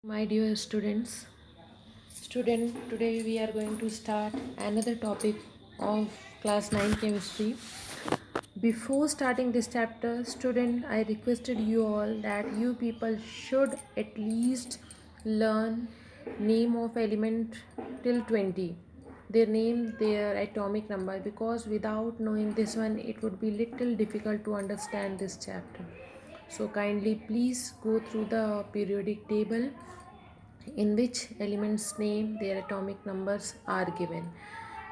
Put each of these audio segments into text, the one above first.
My dear today we are going to start another topic of class 9 chemistry. Before starting this chapter, student, I requested you all that you people should at least learn name of element till 20. Their name, their atomic number, because without knowing this one, it would be little difficult to understand this chapter. So kindly please go through the periodic table in which elements name their atomic numbers are given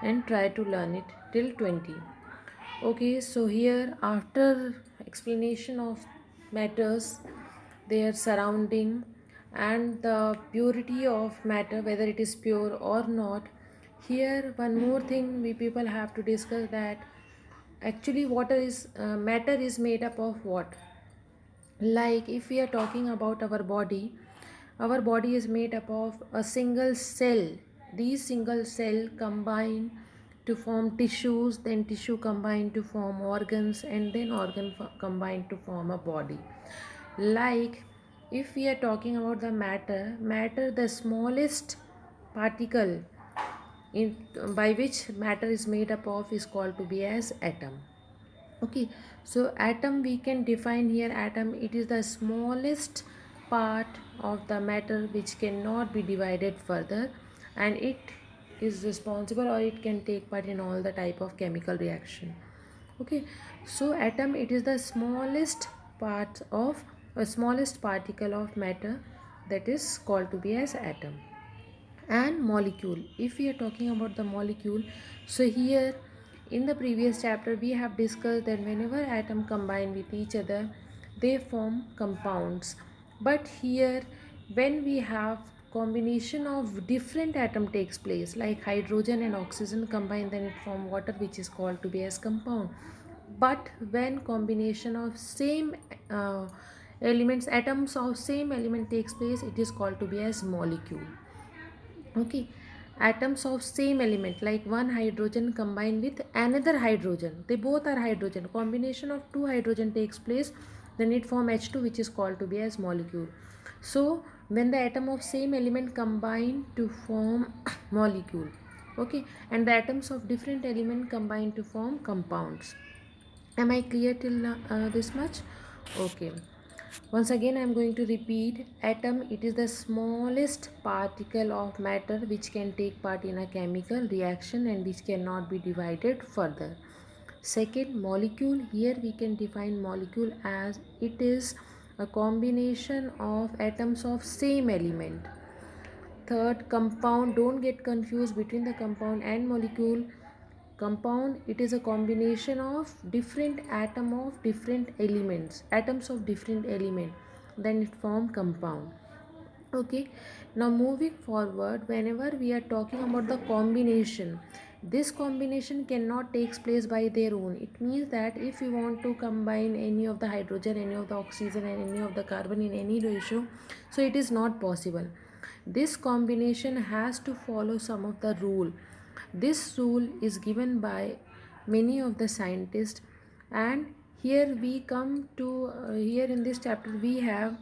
and try to learn it till 20. Okay, so here after explanation of matters, their surrounding, and the purity of matter, whether it is pure or not, here one more thing we people have to discuss, that actually water is matter is made up of what. Like if we are talking about our body is made up of a single cell. These single cell combine to form tissues, then tissue combine to form organs, and then combine to form a body. Like if we are talking about the matter, the smallest particle in, by which matter is made up of, is called to be as atom. Okay, so atom we can define here. Atom, it is the smallest part of the matter which cannot be divided further, and it is responsible, or it can take part in all the type of chemical reaction. Okay, so atom, it is the smallest part of smallest particle of matter, that is called to be as atom. And molecule, if we are talking about the molecule, so here in the previous chapter we have discussed that whenever atom combine with each other, they form compounds. But here, when we have combination of different atom takes place, like hydrogen and oxygen combine, then it form water, which is called to be as compound. But when combination of same elements, atoms of same element takes place, it is called to be as molecule. Okay, atoms of same element, like one hydrogen combined with another hydrogen, they both are hydrogen, combination of two hydrogen takes place, then it form H2, which is called to be as molecule. So when the atom of same element combine to form molecule. Okay, and the atoms of different element combine to form compounds. Am I clear till this much? Okay. Once again, I am going to repeat. Atom, it is the smallest particle of matter which can take part in a chemical reaction and which cannot be divided further. Second, molecule. Here we can define molecule as it is a combination of atoms of same element. Third, compound. Don't get confused between the compound and molecule. Compound, it is a combination of different atoms of different element, then it form compound. Okay, now moving forward, whenever we are talking about the combination, this combination cannot takes place by their own. It means that if you want to combine any of the hydrogen, any of the oxygen, and any of the carbon in any ratio, so it is not possible. This combination has to follow some of the rule. This rule is given by many of the scientists, and here we come to here in this chapter we have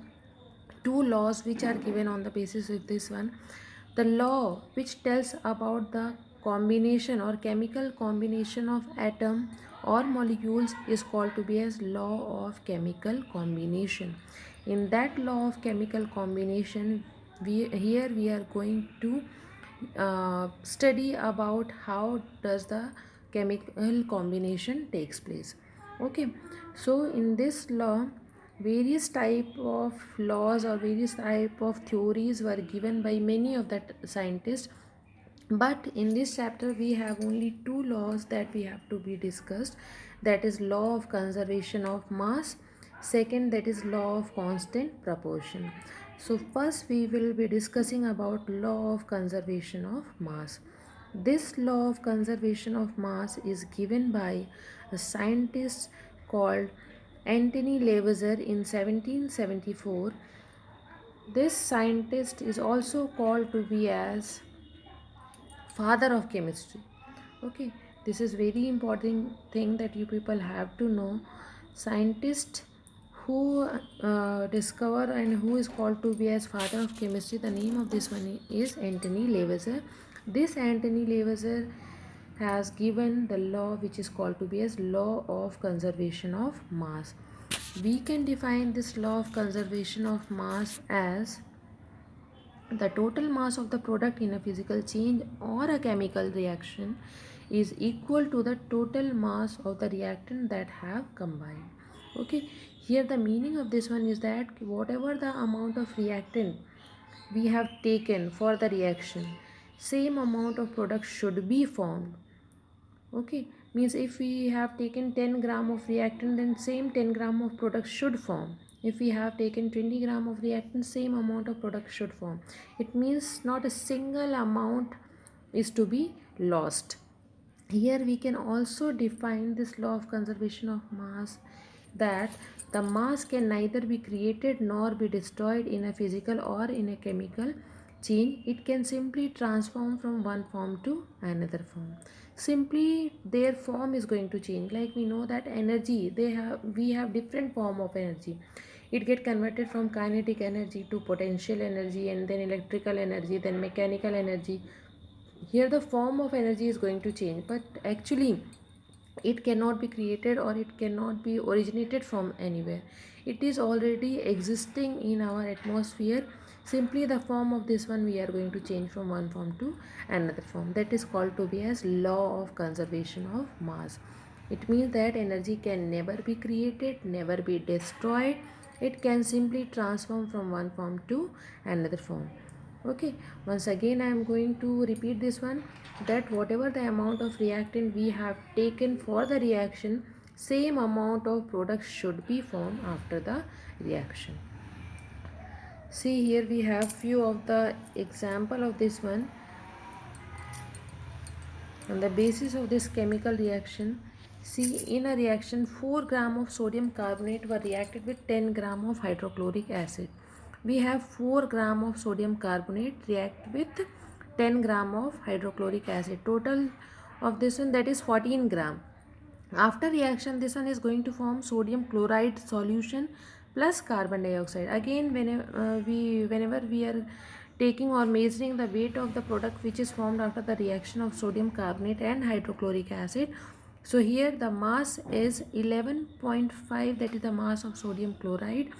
two laws which are given on the basis of this one. The law which tells about the combination or chemical combination of atom or molecules is called to be as law of chemical combination. In that law of chemical combination, we are going to study about how does the chemical combination takes place. Okay, so in this law, various type of laws or various type of theories were given by many of the scientists, but in this chapter we have only two laws that we have to be discussed, that is law of conservation of mass, second, that is law of constant proportion. So first we will be discussing about law of conservation of mass. This law of conservation of mass is given by a scientist called Antony Lavoisier in 1774. This scientist is also called to be as father of chemistry. Okay, this is very important thing that you people have to know. Scientist who discover and who is called to be as father of chemistry. The name of this one is Anthony Lavoisier. This Anthony Lavoisier has given the law which is called to be as law of conservation of mass. We can define this law of conservation of mass as the total mass of the product in a physical change or a chemical reaction is equal to the total mass of the reactant that have combined. Okay, here the meaning of this one is that whatever the amount of reactant we have taken for the reaction, same amount of product should be formed. Okay, means if we have taken 10 gram of reactant, then same 10 gram of product should form. If we have taken 20 gram of reactant, same amount of product should form. It means not a single amount is to be lost. Here we can also define this law of conservation of mass, that the mass can neither be created nor be destroyed in a physical or in a chemical change. It can simply transform from one form to another form. Simply their form is going to change. Like we know that energy, we have different form of energy. It get converted from kinetic energy to potential energy, and then electrical energy, then mechanical energy. Here the form of energy is going to change, but actually it cannot be created or it cannot be originated from anywhere. It is already existing in our atmosphere. Simply the form of this one we are going to change from one form to another form. That is called to be as law of conservation of mass. It means that energy can never be created, never be destroyed. It can simply transform from one form to another form. Okay, once again I am going to repeat this one, that whatever the amount of reactant we have taken for the reaction, same amount of product should be formed after the reaction. See, here we have few of the example of this one. On the basis of this chemical reaction, see, in a reaction 4 gram of sodium carbonate were reacted with 10 gram of hydrochloric acid. We have 4 gram of sodium carbonate react with 10 gram of hydrochloric acid. Total of this one, that is 14 gram. After reaction, this one is going to form sodium chloride solution plus carbon dioxide. Again, whenever we are taking or measuring the weight of the product which is formed after the reaction of sodium carbonate and hydrochloric acid, so here the mass is 11.5, that is the mass of sodium chloride,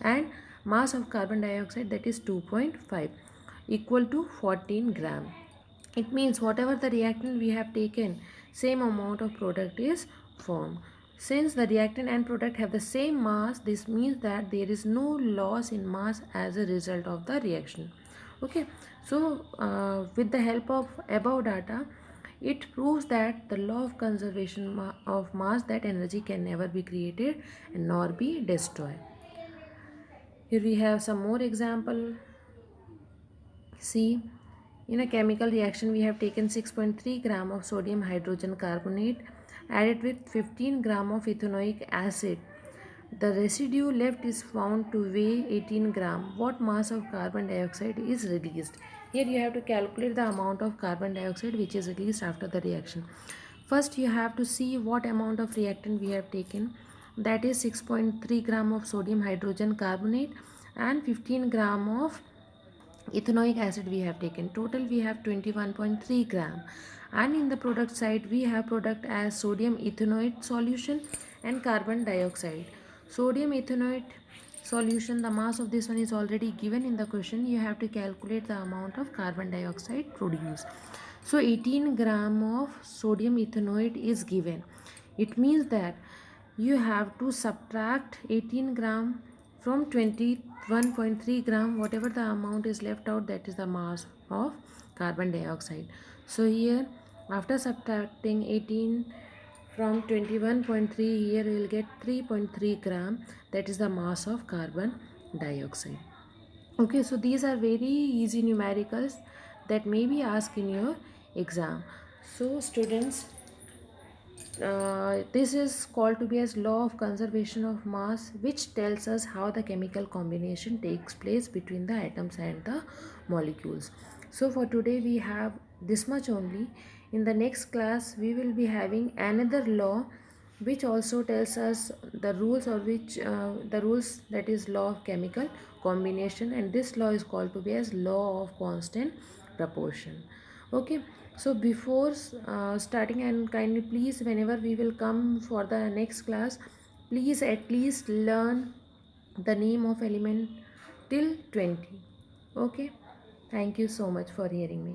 and mass of carbon dioxide, that is 2.5, equal to 14 gram. It means whatever the reactant we have taken, same amount of product is formed. Since the reactant and product have the same mass, this means that there is no loss in mass as a result of the reaction. Okay, so with the help of above data, it proves that the law of conservation of mass, that energy can never be created and nor be destroyed. Here we have some more example. See, in a chemical reaction, we have taken 6.3 gram of sodium hydrogen carbonate added with 15 gram of ethanoic acid. The residue left is found to weigh 18 gram. What mass of carbon dioxide is released? Here you have to calculate the amount of carbon dioxide which is released after the reaction. First, you have to see what amount of reactant we have taken. That is 6.3 gram of sodium hydrogen carbonate and 15 gram of ethanoic acid we have taken. Total we have 21.3 gram, and in the product side we have product as sodium ethanoate solution and carbon dioxide. Sodium ethanoate solution, the mass of this one is already given in the question. You have to calculate the amount of carbon dioxide produced. So 18 gram of sodium ethanoate is given. It means that you have to subtract 18 gram from 21.3 gram. Whatever the amount is left out, that is the mass of carbon dioxide. So here, after subtracting 18 from 21.3, here we will get 3.3 gram, that is the mass of carbon dioxide. Okay, so these are very easy numericals that may be asked in your exam. So students, this is called to be as law of conservation of mass, which tells us how the chemical combination takes place between the atoms and the molecules. So for today we have this much only. In the next class we will be having another law which also tells us the rules, or which the rules, that is law of chemical combination, and this law is called to be as law of constant proportion. Okay, so before starting, and kindly please, whenever we will come for the next class, please at least learn the name of element till 20. Okay, thank you so much for hearing me.